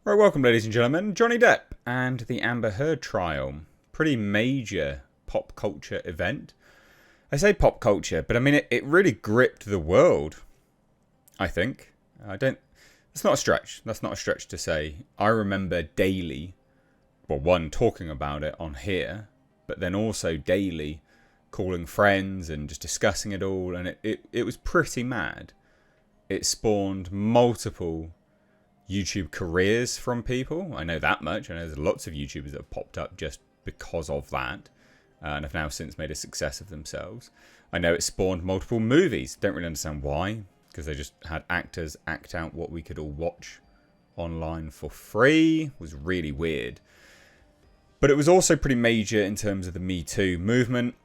Right, welcome ladies and gentlemen. Johnny Depp and the Amber Heard trial. Pretty major pop culture event. I say pop culture, but I mean it really gripped the world, I think. That's not a stretch. That's not a stretch to say. I remember daily, well, one, talking about it on here, but then also daily calling friends and just discussing it all, and it was pretty mad. It spawned multiple YouTube careers from people. I know that much. I know there's lots of YouTubers that have popped up just because of that and have now since made a success of themselves. I know it spawned multiple movies. Don't really understand why, because they just had actors act out what we could all watch online for free. It was really weird. But it was also pretty major in terms of the MeToo movement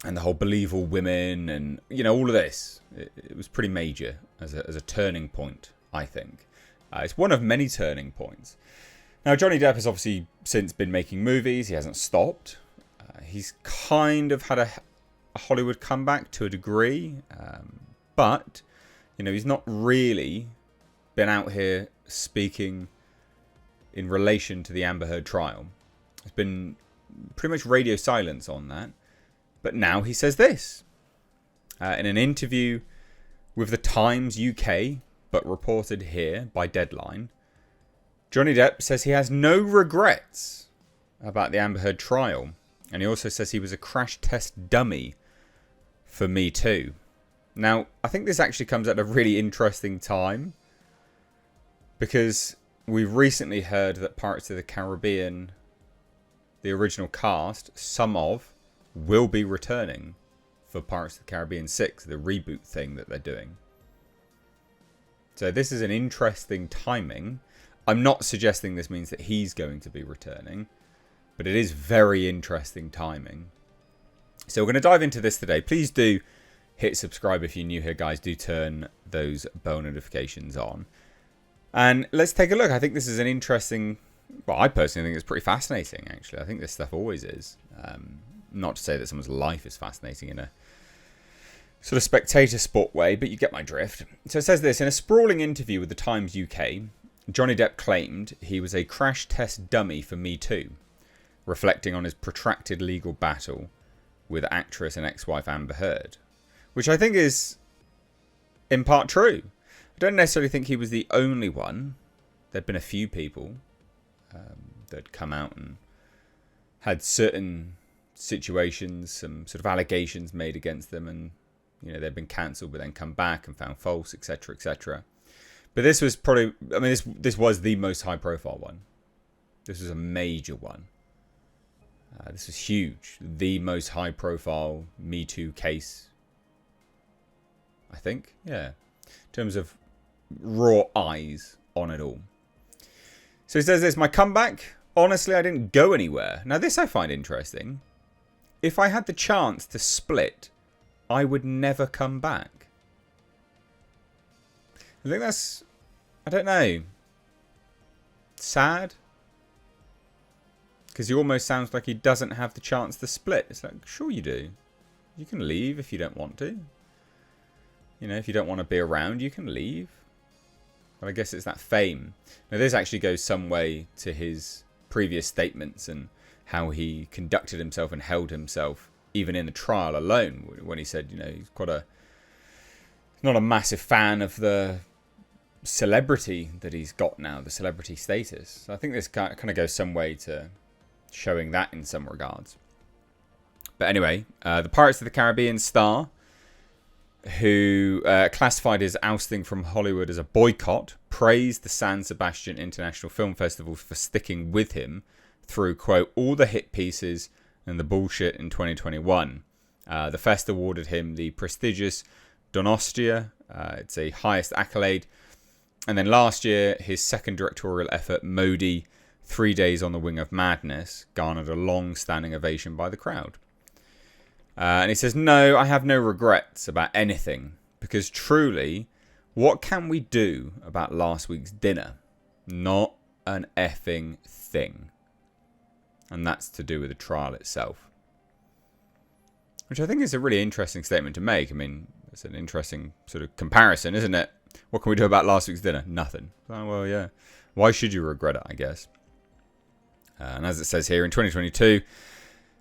and the whole believe all women and, you know, all of this. It was pretty major as a turning point, I think. It's one of many turning points. Now, Johnny Depp has obviously since been making movies. He hasn't stopped. He's kind of had a Hollywood comeback to a degree. But, you know, he's not really been out here speaking in relation to the Amber Heard trial. There's been pretty much radio silence on that. But now he says this. In an interview with the Times UK, but reported here by Deadline, Johnny Depp says he has no regrets about the Amber Heard trial. And he also says he was a crash test dummy for MeToo. Now, I think this actually comes at a really interesting time, because we've recently heard that Pirates of the Caribbean, the original cast, some of, will be returning for Pirates of the Caribbean 6, the reboot thing that they're doing. So this is an interesting timing. I'm not suggesting this means that he's going to be returning, but it is very interesting timing. So we're going to dive into this today. Please do hit subscribe if you're new here, guys. Do turn those bell notifications on. And let's take a look. I think this is an interesting... Well, I personally think it's pretty fascinating, actually. I think this stuff always is. Not to say that someone's life is fascinating in a sort of spectator sport way, but you get my drift. So it says this: in a sprawling interview with the Times UK, Johnny Depp claimed he was a crash test dummy for MeToo, reflecting on his protracted legal battle with actress and ex-wife Amber Heard, which I think is in part true. I don't necessarily think he was the only one. There'd been a few people that'd come out and had certain situations, some sort of allegations made against them, and you know, they've been cancelled but then come back and found false, etc., etc. But this was probably, I mean, this was the most high profile one. This was a major one. This was huge. The most high profile Me Too case, I think. Yeah. In terms of raw eyes on it all. So he says this: my comeback, honestly, I didn't go anywhere. Now this I find interesting. If I had the chance to split, I would never come back. I think that's, I don't know, sad. Because he almost sounds like he doesn't have the chance to split. It's like, sure you do. You can leave if you don't want to. You know, if you don't want to be around, you can leave. But I guess it's that fame. Now this actually goes some way to his previous statements and how he conducted himself and held himself even in the trial alone, when he said, you know, he's not a massive fan of the celebrity that he's got now, the celebrity status. So I think this kind of goes some way to showing that in some regards. But anyway, the Pirates of the Caribbean star, who classified his ousting from Hollywood as a boycott, praised the San Sebastian International Film Festival for sticking with him through, quote, all the hit pieces and the bullshit in 2021. The fest awarded him the prestigious Donostia. It's a highest accolade. And then last year, his second directorial effort, Modi, 3 Days on the Wing of Madness, garnered a long-standing ovation by the crowd. And he says, no, I have no regrets about anything, because truly, what can we do about last week's dinner? Not an effing thing. And that's to do with the trial itself. Which I think is a really interesting statement to make. I mean, it's an interesting sort of comparison, isn't it? What can we do about last week's dinner? Nothing. Oh, well, yeah. Why should you regret it, I guess? And as it says here, in 2022,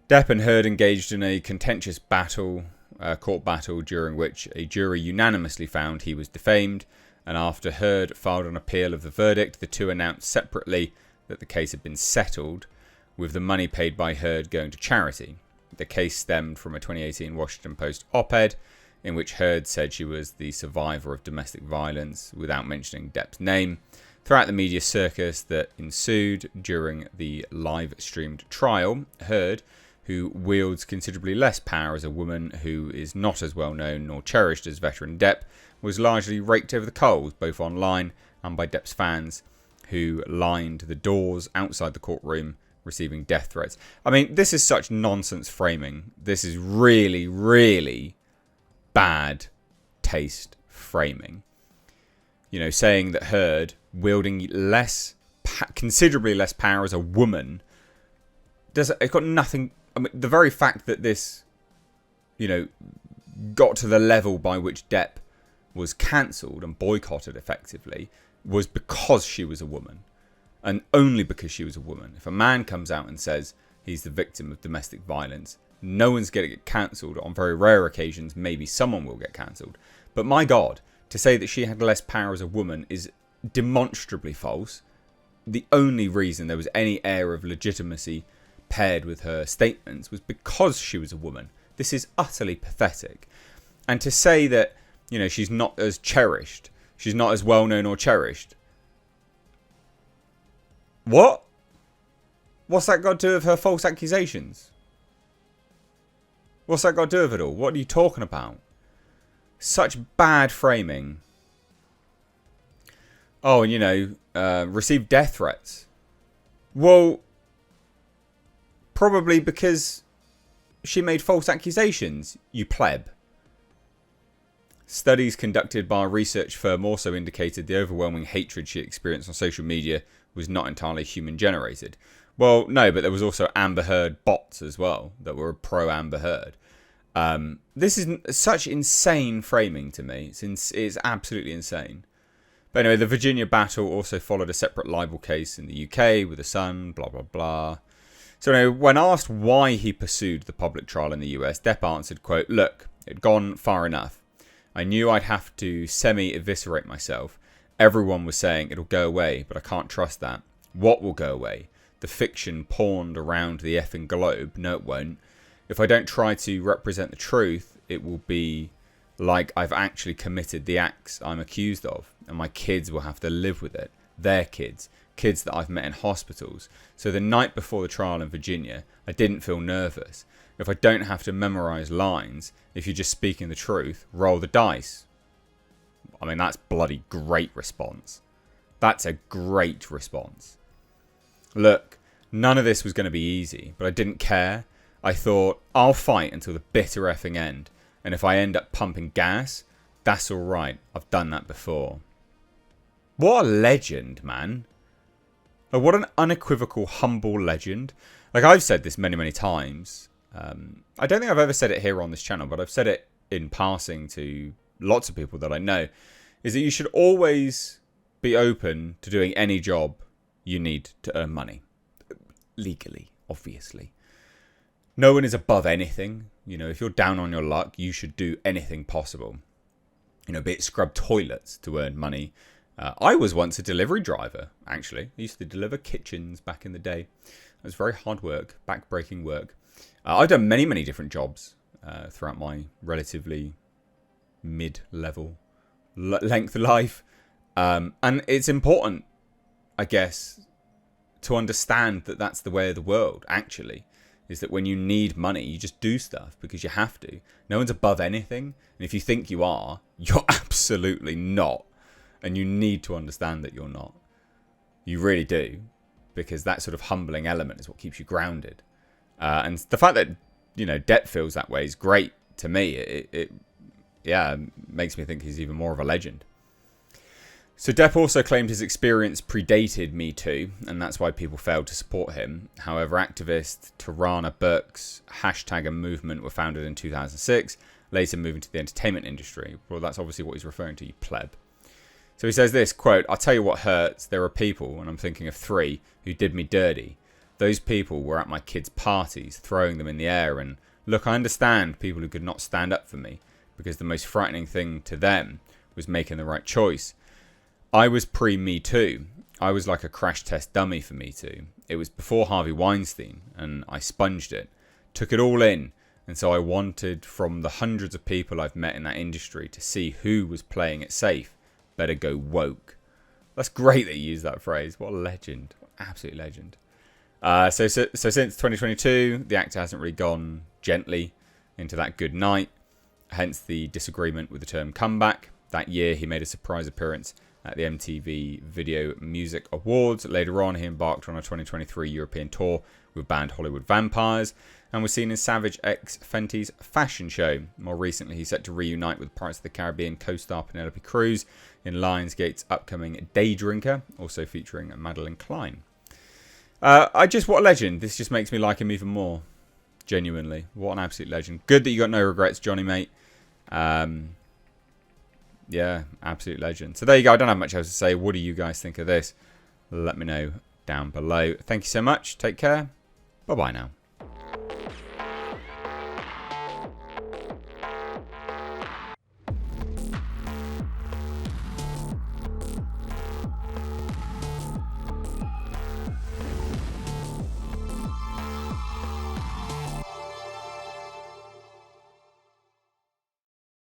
Depp and Heard engaged in a contentious court battle, during which a jury unanimously found he was defamed. And after Heard filed an appeal of the verdict, the two announced separately that the case had been settled, with the money paid by Heard going to charity. The case stemmed from a 2018 Washington Post op-ed in which Heard said she was the survivor of domestic violence without mentioning Depp's name. Throughout the media circus that ensued during the live-streamed trial, Heard, who wields considerably less power as a woman who is not as well known nor cherished as veteran Depp, was largely raked over the coals, both online and by Depp's fans, who lined the doors outside the courtroom, receiving death threats. I mean, this is such nonsense framing. This is really, really bad taste framing. You know, saying that Heard, wielding considerably less power as a woman, it's got nothing. I mean, the very fact that this, you know, got to the level by which Depp was cancelled and boycotted effectively was because she was a woman, and only because she was a woman. If a man comes out and says he's the victim of domestic violence, no one's going to get cancelled. On very rare occasions, maybe someone will get cancelled. But my God, to say that she had less power as a woman is demonstrably false. The only reason there was any air of legitimacy paired with her statements was because she was a woman. This is utterly pathetic. And to say that, you know, she's not as cherished, she's not as well known or cherished. What? What's that got to do with her false accusations? What's that got to do with it all? What are you talking about? Such bad framing. Oh, and you know, received death threats. Well, probably because she made false accusations, you pleb. Studies conducted by a research firm also indicated the overwhelming hatred she experienced on social media was not entirely human generated. Well, no, but there was also Amber Heard bots as well that were pro Amber Heard. This is such insane framing to me. It's absolutely insane. But anyway, the Virginia battle also followed a separate libel case in the UK with a son, blah, blah, blah. So anyway, when asked why he pursued the public trial in the US, Depp answered, quote, "Look, it'd gone far enough. I knew I'd have to semi-eviscerate myself. Everyone was saying it'll go away, but I can't trust that. What will go away? The fiction pawned around the effing globe? No, it won't. If I don't try to represent the truth, it will be like I've actually committed the acts I'm accused of, and my kids will have to live with it. Their kids that I've met in hospitals. So the night before the trial in Virginia, I didn't feel nervous. If I don't have to memorize lines, if you're just speaking the truth, roll the dice." I mean, that's bloody great response. That's a great response. Look, none of this was going to be easy, but I didn't care. I thought, I'll fight until the bitter effing end. And if I end up pumping gas, that's all right. I've done that before. What a legend, man. Like, what an unequivocal, humble legend. Like, I've said this many, many times. I don't think I've ever said it here on this channel, but I've said it in passing to lots of people that I know, is that you should always be open to doing any job you need to earn money. Legally, obviously. No one is above anything. You know, if you're down on your luck, you should do anything possible. You know, be it scrub toilets to earn money. I was once a delivery driver, actually. I used to deliver kitchens back in the day. It was very hard work, back-breaking work. I've done many, many different jobs throughout my relatively mid-level length of life. And it's important, I guess, to understand that that's the way of the world, actually. Is that when you need money, you just do stuff because you have to. No one's above anything. And if you think you are, you're absolutely not. And you need to understand that you're not. You really do. Because that sort of humbling element is what keeps you grounded. And the fact that, you know, Depp feels that way is great to me. It makes me think he's even more of a legend. So Depp also claimed his experience predated MeToo, and that's why people failed to support him. However, activist Tarana Burke's hashtag and movement were founded in 2006, later moving to the entertainment industry. Well, that's obviously what he's referring to, you pleb. So he says this, quote, "I'll tell you what hurts. There are people," and I'm thinking of 3, "who did me dirty. Those people were at my kids' parties, throwing them in the air. And look, I understand people who could not stand up for me, because the most frightening thing to them was making the right choice. I was pre-MeToo. I was like a crash test dummy for MeToo. It was before Harvey Weinstein, and I sponged it, took it all in. And so I wanted from the hundreds of people I've met in that industry to see who was playing it safe. Better go woke." That's great that you use that phrase. What a legend. What an absolute legend. So since 2022, the actor hasn't really gone gently into that good night. Hence the disagreement with the term comeback. That year, he made a surprise appearance at the MTV Video Music Awards. Later on, he embarked on a 2023 European tour with band Hollywood Vampires and was seen in Savage X Fenty's fashion show. More recently, he's set to reunite with Pirates of the Caribbean co-star Penelope Cruz in Lionsgate's upcoming Day Drinker, also featuring Madeline Klein. What a legend. This just makes me like him even more. Genuinely. What an absolute legend. Good that you got no regrets, Johnny, mate. Yeah, absolute legend. So there you go. I don't have much else to say. What do you guys think of this? Let me know down below. Thank you so much. Take care. Bye-bye now.